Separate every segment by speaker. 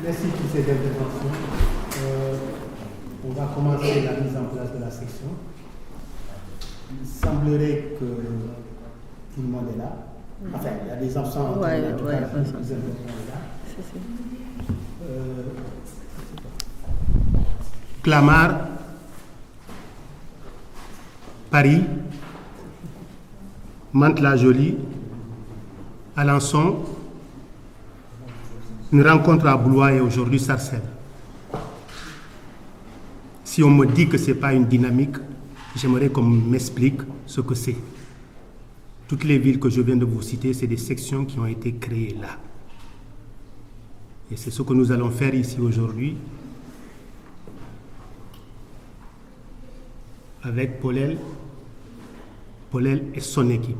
Speaker 1: Merci pour cette intervention. On va commencer la mise en place de la section. Il semblerait que tout le monde est là. Enfin, il y a des absents.
Speaker 2: Ouais,
Speaker 1: en tout cas, la plus importante est là. Clamart, Paris, Mantes-la-Jolie, Alençon, une rencontre à Blois et aujourd'hui Sarcelles. Si on me dit que ce n'est pas une dynamique, j'aimerais qu'on m'explique ce que c'est. Toutes les villes que je viens de vous citer, c'est des sections qui ont été créées là. Et c'est ce que nous allons faire ici aujourd'hui avec Paulel et son équipe.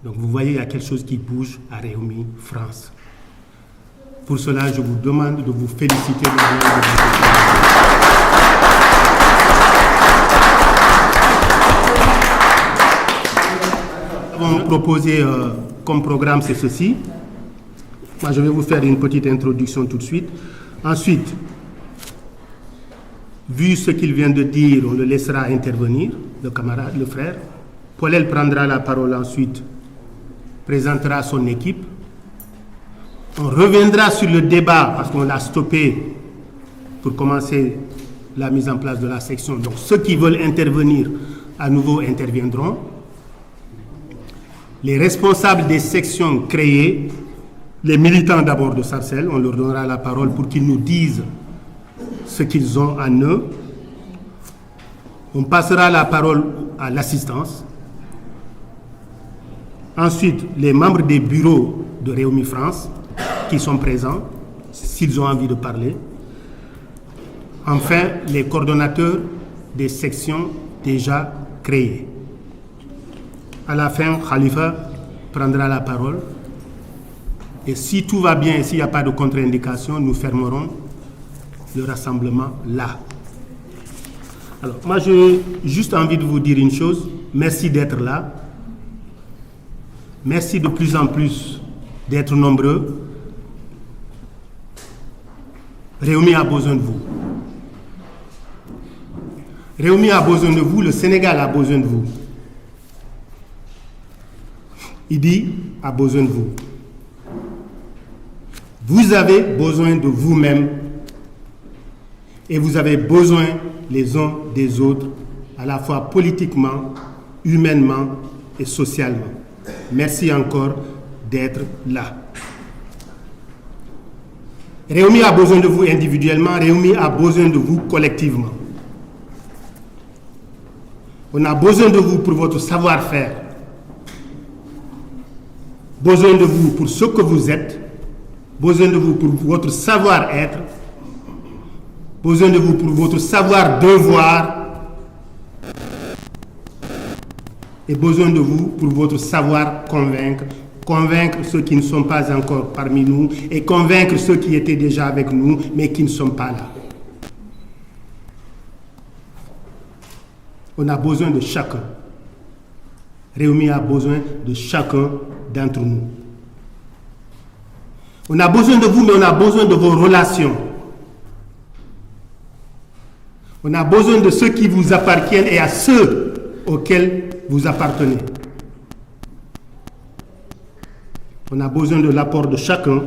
Speaker 1: Donc vous voyez, il y a quelque chose qui bouge à Réumi, France. Pour cela, je vous demande de vous féliciter. Nous avons proposé comme programme, c'est ceci. Moi, je vais vous faire une petite introduction tout de suite. Ensuite, vu ce qu'il vient de dire, on le laissera intervenir, le camarade, le frère. Paulel prendra la parole ensuite, présentera son équipe. On reviendra sur le débat, parce qu'on l'a stoppé pour commencer la mise en place de la section. Donc, ceux qui veulent intervenir, à nouveau interviendront. Les responsables des sections créées, les militants d'abord de Sarcelles, on leur donnera la parole pour qu'ils nous disent ce qu'ils ont en eux. On passera la parole à l'assistance. Ensuite, les membres des bureaux de Réumi France qui sont présents, s'ils ont envie de parler. Enfin, les coordonnateurs des sections déjà créées. À la fin, Khalifa prendra la parole. Et si tout va bien et s'il n'y a pas de contre-indication, nous fermerons le rassemblement là. Alors, moi, j'ai juste envie de vous dire une chose. Merci d'être là. Merci de plus en plus d'être nombreux. Réumi a besoin de vous. Réumi a besoin de vous, le Sénégal a besoin de vous. Idi a besoin de vous. Vous avez besoin de vous-même et vous avez besoin les uns des autres, à la fois politiquement, humainement et socialement. Merci encore d'être là. Réumi a besoin de vous individuellement, Réumi a besoin de vous collectivement. On a besoin de vous pour votre savoir-faire, besoin de vous pour ce que vous êtes, besoin de vous pour votre savoir-être, besoin de vous pour votre savoir-devoir et besoin de vous pour votre savoir-convaincre. Convaincre ceux qui ne sont pas encore parmi nous et convaincre ceux qui étaient déjà avec nous mais qui ne sont pas là. On a besoin de chacun. Réumi a besoin de chacun d'entre nous. On a besoin de vous, mais on a besoin de vos relations. On a besoin de ceux qui vous appartiennent et à ceux auxquels vous appartenez. On a besoin de l'apport de chacun,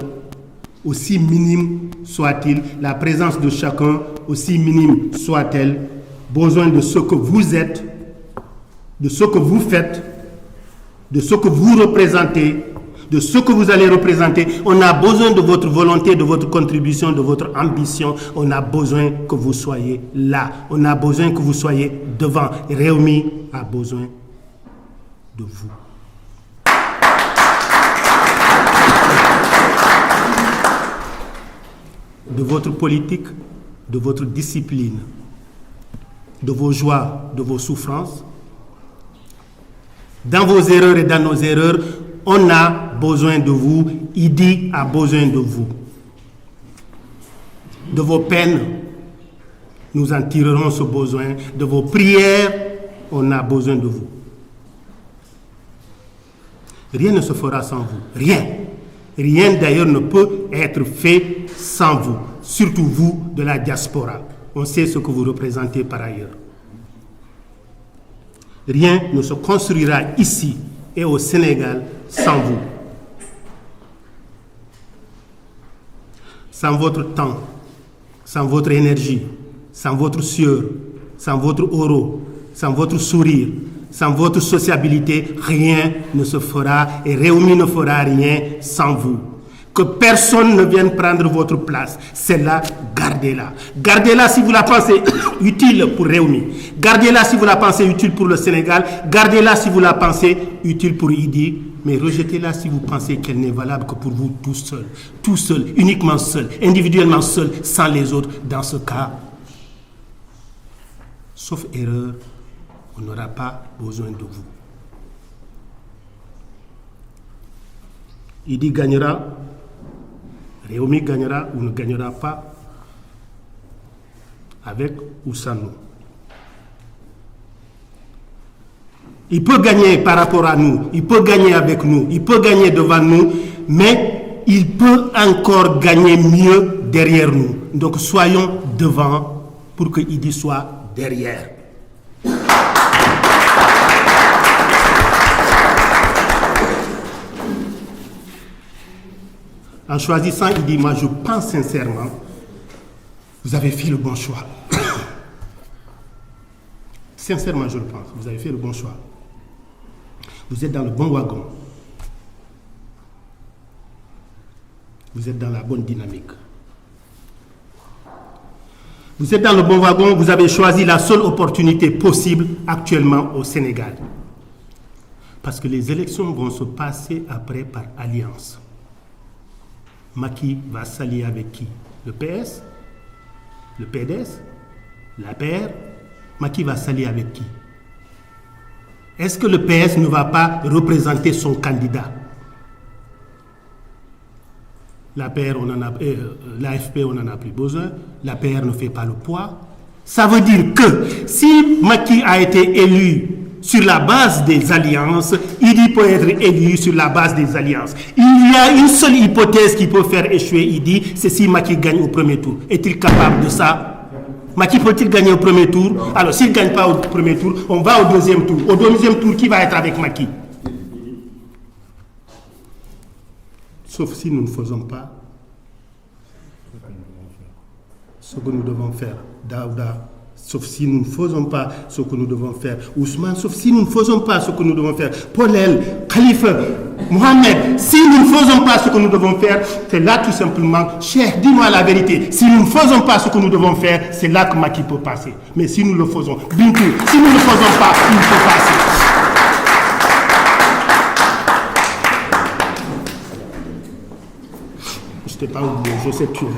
Speaker 1: aussi minime soit-il, la présence de chacun, aussi minime soit-elle, besoin de ce que vous êtes, de ce que vous faites, de ce que vous représentez, de ce que vous allez représenter. On a besoin de votre volonté, de votre contribution, de votre ambition. On a besoin que vous soyez là. On a besoin que vous soyez devant. Réumi a besoin de vous. De votre politique, de votre discipline, de vos joies, de vos souffrances. Dans vos erreurs et dans nos erreurs, on a besoin de vous. Idi a besoin de vous. De vos peines, nous en tirerons ce besoin. De vos prières, on a besoin de vous. Rien ne se fera sans vous. Rien. Rien d'ailleurs ne peut être fait sans vous, surtout vous de la diaspora. On sait ce que vous représentez par ailleurs. Rien ne se construira ici et au Sénégal sans vous. Sans votre temps, sans votre énergie, sans votre sueur, sans votre aura, sans votre sourire, sans votre sociabilité, rien ne se fera et Rewmi ne fera rien sans vous. Que personne ne vienne prendre votre place. Celle-là, gardez-la. Gardez-la si vous la pensez utile pour Rewmi. Gardez-la si vous la pensez utile pour le Sénégal. Gardez-la si vous la pensez utile pour Idi. Mais rejetez-la si vous pensez qu'elle n'est valable que pour vous tout seul, uniquement seul, individuellement seul, sans les autres. Dans ce cas, sauf erreur, on n'aura pas besoin de vous. Idi gagnera, Rewmi gagnera ou ne gagnera pas, avec ou sans nous. Il peut gagner par rapport à nous, il peut gagner avec nous, il peut gagner devant nous, mais il peut encore gagner mieux derrière nous. Donc soyons devant pour que Idi soit derrière. En choisissant Idi, moi je pense sincèrement, vous avez fait le bon choix. Sincèrement, je le pense, vous avez fait le bon choix. Vous êtes dans le bon wagon. Vous êtes dans la bonne dynamique. Vous êtes dans le bon wagon, vous avez choisi la seule opportunité possible actuellement au Sénégal. Parce que les élections vont se passer après par alliance. Macky va s'allier avec qui? Le PS? Le PDS? l'APR? Macky va s'allier avec qui? Est-ce que le PS ne va pas représenter son candidat? L'APR, l'AFP, on n'en a plus besoin. L'APR ne fait pas le poids. Ça veut dire que si Macky a été élu sur la base des alliances, Idi peut être élu sur la base des alliances. Il y a une seule hypothèse qui peut faire échouer Idi, c'est si Macky gagne au premier tour. Est-il capable de ça? Macky peut-il gagner au premier tour? Non. Alors, s'il ne gagne pas au premier tour, on va au deuxième tour. Au deuxième tour, qui va être avec Macky? Sauf si nous ne faisons pas ce que nous devons faire. Daouda, sauf si nous ne faisons pas ce que nous devons faire. Ousmane, sauf si nous ne faisons pas ce que nous devons faire. Paulel, Khalifa, Mohamed, si nous ne faisons pas ce que nous devons faire, c'est là tout simplement, Cheikh, dis-moi la vérité, si nous ne faisons pas ce que nous devons faire, c'est là que Macky peut passer. Mais si nous le faisons, Bintou, si nous ne le faisons pas, il peut passer. Je t'ai pas oublié, je sais que tu es là.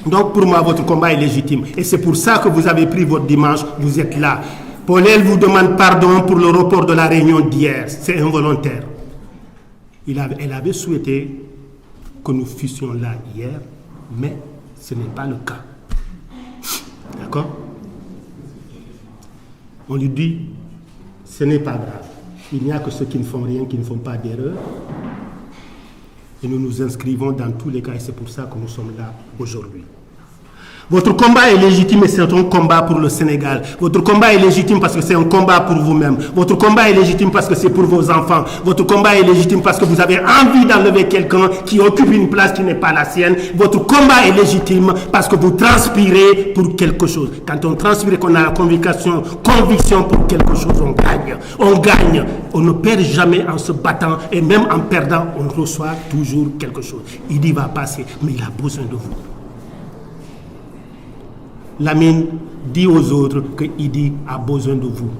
Speaker 1: Donc pour moi, votre combat est légitime. Et c'est pour ça que vous avez pris votre dimanche, vous êtes là. Paulel vous demande pardon pour le report de la réunion d'hier. C'est involontaire. Elle avait souhaité que nous fussions là hier, mais ce n'est pas le cas. D'accord? On lui dit, ce n'est pas grave. Il n'y a que ceux qui ne font rien, qui ne font pas d'erreur. Et nous nous inscrivons dans tous les cas, et c'est pour ça que nous sommes là aujourd'hui. Votre combat est légitime et c'est un combat pour le Sénégal. Votre combat est légitime parce que c'est un combat pour vous-même. Votre combat est légitime parce que c'est pour vos enfants. Votre combat est légitime parce que vous avez envie d'enlever quelqu'un qui occupe une place qui n'est pas la sienne. Votre combat est légitime parce que vous transpirez pour quelque chose. Quand on transpire, qu'on a la conviction pour quelque chose, on gagne. On gagne. On ne perd jamais en se battant et même en perdant, on reçoit toujours quelque chose. Idi va passer, mais il a besoin de vous. Lamine dit aux autres que Idi a besoin de vous.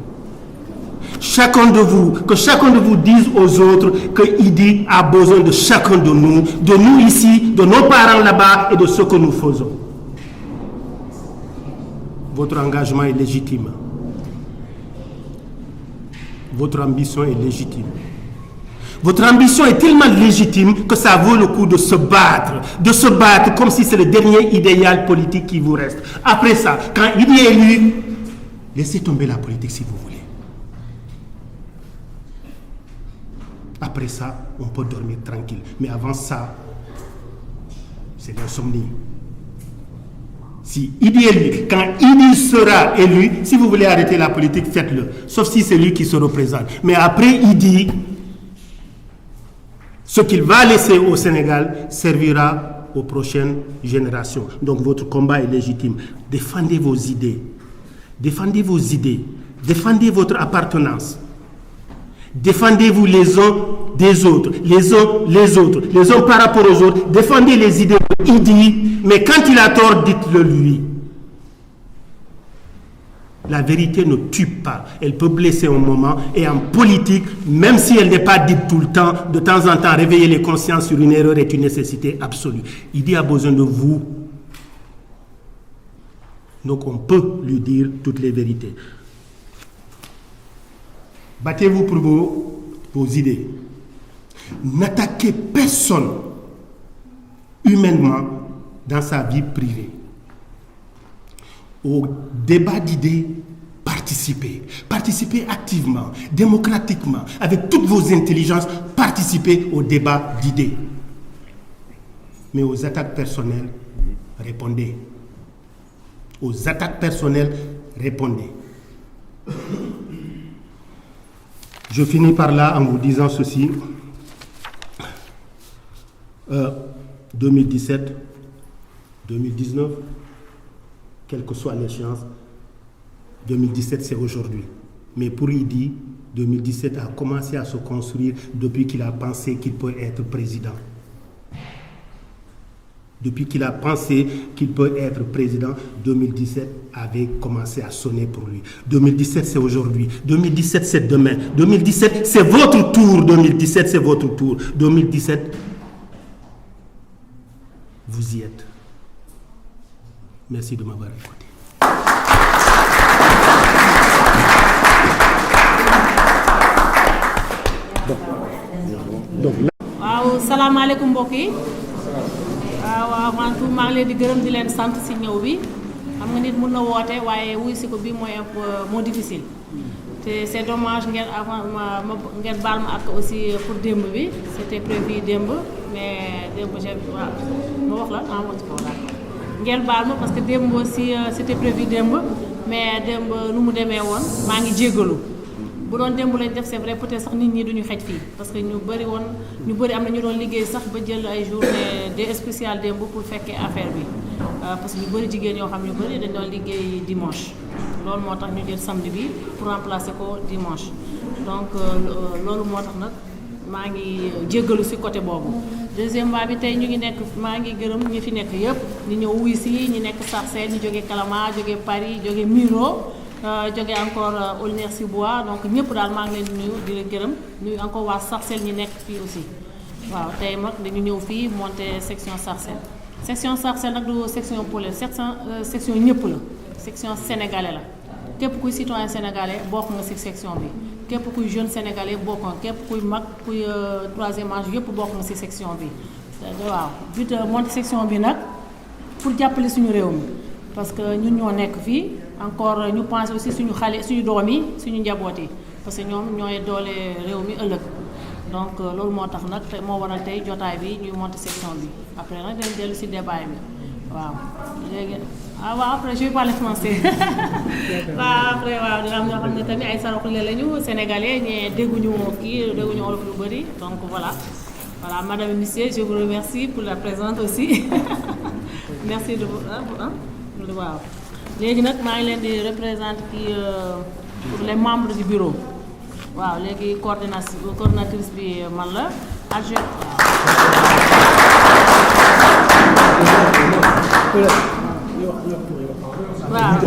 Speaker 1: Chacun de vous dise aux autres que Idi a besoin de chacun de nous ici, de nos parents là-bas et de ce que nous faisons. Votre engagement est légitime. Votre ambition est légitime. Votre ambition est tellement légitime que ça vaut le coup de se battre comme si c'est le dernier idéal politique qui vous reste. Après ça, quand il est élu, laissez tomber la politique si vous voulez. Après ça, on peut dormir tranquille. Mais avant ça, c'est l'insomnie. Si Idi est lui, quand Idi sera élu, si vous voulez arrêter la politique, faites-le. Sauf si c'est lui qui se représente. Mais après Idi, ce qu'il va laisser au Sénégal servira aux prochaines générations. Donc votre combat est légitime. Défendez vos idées. Défendez vos idées. Défendez votre appartenance. Défendez-vous les uns des autres, les uns par rapport aux autres. Défendez les idées d'Idi, mais quand il a tort, dites-le lui. La vérité ne tue pas. Elle peut blesser un moment. Et en politique, même si elle n'est pas dite tout le temps, de temps en temps, réveiller les consciences sur une erreur est une nécessité absolue. Idi a besoin de vous. Donc on peut lui dire toutes les vérités. Battez-vous pour vos idées. N'attaquez personne humainement dans sa vie privée. Au débat d'idées, participez. Participez activement, démocratiquement, avec toutes vos intelligences, participez au débat d'idées. Mais aux attaques personnelles, répondez. Aux attaques personnelles, répondez. Je finis par là en vous disant ceci. 2017, 2019, quelle que soit l'échéance, 2017 c'est aujourd'hui. Mais pour Idi, 2017 a commencé à se construire depuis qu'il a pensé qu'il peut être président. Depuis qu'il a pensé qu'il peut être président, 2017 avait commencé à sonner pour lui. 2017, c'est aujourd'hui. 2017, c'est demain. 2017, c'est votre tour. 2017, c'est votre tour. 2017, vous y êtes. Merci de m'avoir écouté. Donc,
Speaker 2: waaw salaamaaleykum mbokk yi. waaw man tout maa ngi leen di gërëm di leen sant si ñëw bi xam nga nit mun na woote waaye wuy si ko bi moo difficile te c'est dommage ngeen avant ngeen baal ma ak aussi pour démb bi c'était prévu démb mais démb ma wax la wax ci kaw daal ngeen baal ma parce que démb aussi c'était prévu démb mais démb nu mu demee woon maa ngi jéggalu bu doon démb lañ def c'est vrai peut-être sax nit ñi duñu xej fii parce que ñu bëri am na ñu doon liggéey sax ba jël ay journée des spéciales démb pour fekkee affaire bi parce que ñu bëri jigéen yoo xam ñu bëri dañ doon liggéey dimanche loolu moo tax ñu jël samedi bi pour remplacer ko dimanche donc loolu moo tax nag maa ngi jéggalu ci côté boobu. Deuxièmement bi tey ñu ngi nekk maa ngi gërëm ñi fi nekk yëpp ñu ñëw wuy si ñi nekk Sarcelles ñu jógee Kalama jógee Paris jógee Miro jóge encore Aulnay-sous-Bois donc ñëpp daal maa ngi leen di nuyu di leen gërëm nuyu encore waa Sarcelles ñi nekk fii aussi waaw tey mag dañu ñëw fii monter section Sarcelles nag du section polaire section ñëpp la section sénégalais la képp kuy citoyen sénégalais bokk nga ci section bi képp kuy jeune sénégalais bokk nga képp kuy mag kuy troisième âge yëpp bokk nga ci section bi waaw but monter section bi nag pour jàppale suñu réew mi parce que ñun ñoo nekk fii encore ñu pense aussi suñu xale suñu doom yi suñu njaboot yi parce que ñoom ñooy doole réew mi ëllëg donc loolu moo tax nag moo waral tey jotaay bi ñuy monter section bi après nag dañ dellu ci débat bi waaw léegi waaw après je vais parler français waaw après waaw dina am ñoo xam ne tamit ay saraxule lañu sénégalais ñee dégguñu olof lu bëri donc voilà madame et monsieur je vous remercie pour la présence aussi merci de vous waaw léegi nag maa ngi leen di représenter fii pour les membres du bureau waaw léegi coordinatrice bi man la adjoint waaw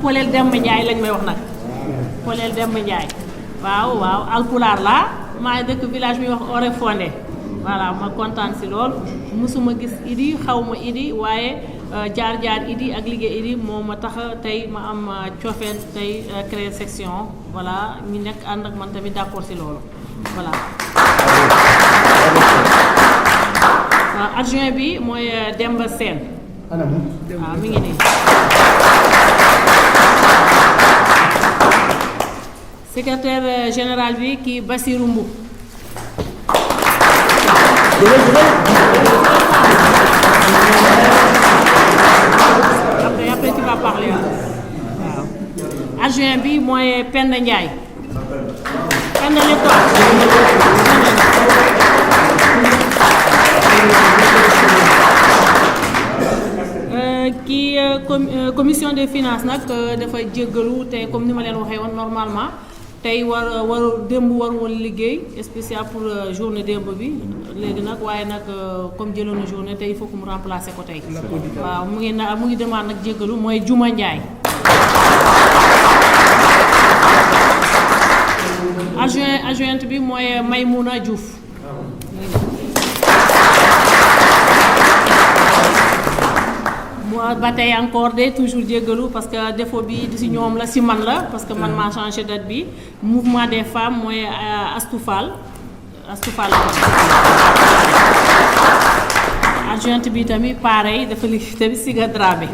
Speaker 2: Polel Demba Ndiaye lañ may wax nag Polel Demba Ndiaye waaw alpulaar laa maa ngi dëkk village bi wax Oréfondé voilà ma kontaan si lool musuma gis Idi xawma Idi waaye jaar Idi ak liggéey Idi moo ma tax tey ma am coofeel tey créer section voilà ñu nekk ànd ak man tamit d'accord si loolu voilà adjoint bi mooy Demba Sène waaw mi ngi nii secrétaire général bi kii Bassirou Mboup. Après tu vas parler waaw. Adjoint bi mooy Penda Ndiaye. Penda kii commission des finances nag dafa jéggalu te comme ni ma leen waxee woon normalement tey démb war woon liggéey spécial pour journée démb bi léegi nag waaye nag comme jëloon na journée tey il faut que mu remplacer ko tey. waaw mu ngi demande nag jéggalu mooy Juma Ndiaye. adjointe bi mooy Maymouna Diouf. moi ba tey encore de toujours jéggalu parce que défaut bi di si ñoom la si man la parce que man maa changé date bi mouvement des femmes mooy Astou Fall adjointe bi tamit pareil dafa liggéey tamit Siga Dramé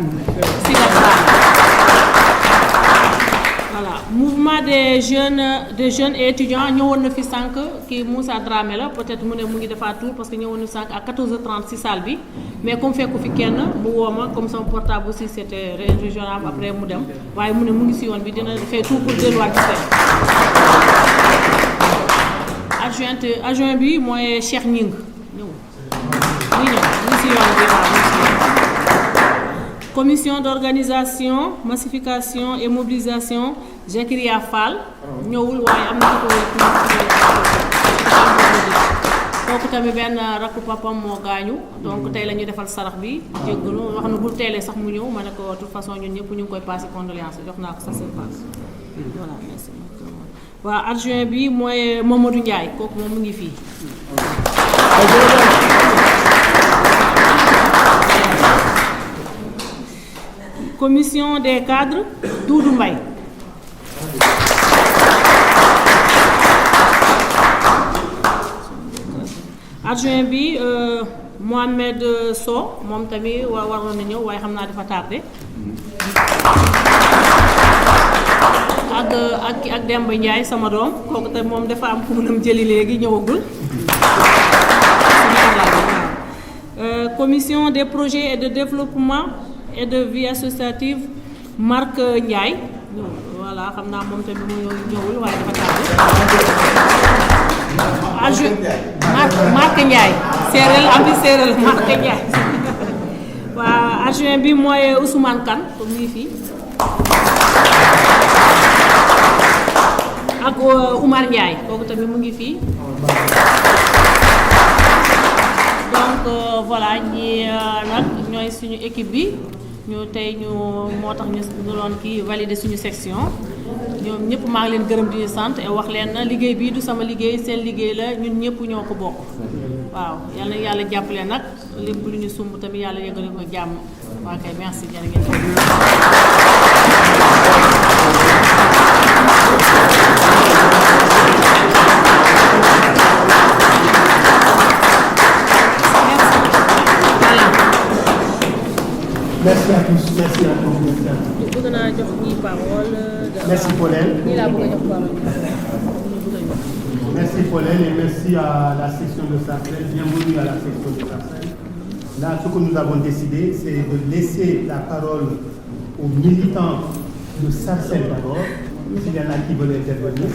Speaker 2: voilà mouvement des jeunes et étudiants ñëwoon na fi sànq kii Moussa Dramé la peut-être mu ne mu ngi defaat tour parce que ñëwoon na sànq à 14h30 ci salle bi mais comme fekku fi kenn mu woo ma comme sama portable aussi c'était régional après mu dem waaye mu ne mu ngi si yoon bi dina defee tout pour delluwaat ci seen adjoint bi mooy Cheikh Ñing ñëw mu ngi si yoon bi waaw. Commission d'organisation, massification et mobilisation Jekria Fall ñëwul waaye am na ko kooku tamit benn rakku papam moo gaañu donc tey la ñuy defal sarax bi jéggalu wax na bul teelee sax mu ñëw ma ne ko de toute façon ñun ñëpp ñu ngi koy passé condoléance jox naa ko sa passe voilà merci. waaw adjoint bi mooy Mamadou Ndiaye kooku moom mu ngi fii. Commission des cadres Doudou Mbaye. Adjoint bi Mohamed Sow moom tamit waroon na ñëw waaye xam naa dafa tardé. ak Demba Ndiaye sama doom kooku tamit moom dafa am fu mu dem jëli léegi ñëwagul. Commission des projets et de développement et de vie associative Marc Ndiaye voilà xam naa moom tamit mu ñëwul waaye dafa tardé. Marc Ndiaye séeréer am bi séeréer Marc Ndiaye waaw adjoint bi mooy Ousmane Kane comme nii fii ak Oumar Ndiaye kooku tamit mu ngi fii donc voilà ñi nag ñooy suñu équipe bi ñu tey ñu moo tax ñu doon kii valider suñu section ñoom ñëpp maa ngi leen gërëm di ñu sant et wax leen na liggéey bii du sama liggéey seen liggéey la ñun ñëpp ñoo ko bokk waaw yal na yàlla jàppale nag lépp lu ñu sumb tamit yàlla yëgale ko jàmm waa kay merci jërë ngeen
Speaker 1: Merci à tous, merci à tous. Merci Paulette. Merci Paulette et merci à la section de Sarcelles. Bienvenue à la section de Sarcelles. Là, ce que nous avons décidé, c'est de laisser la parole aux militants de Sarcelles d'abord. S'il y en a qui veulent intervenir.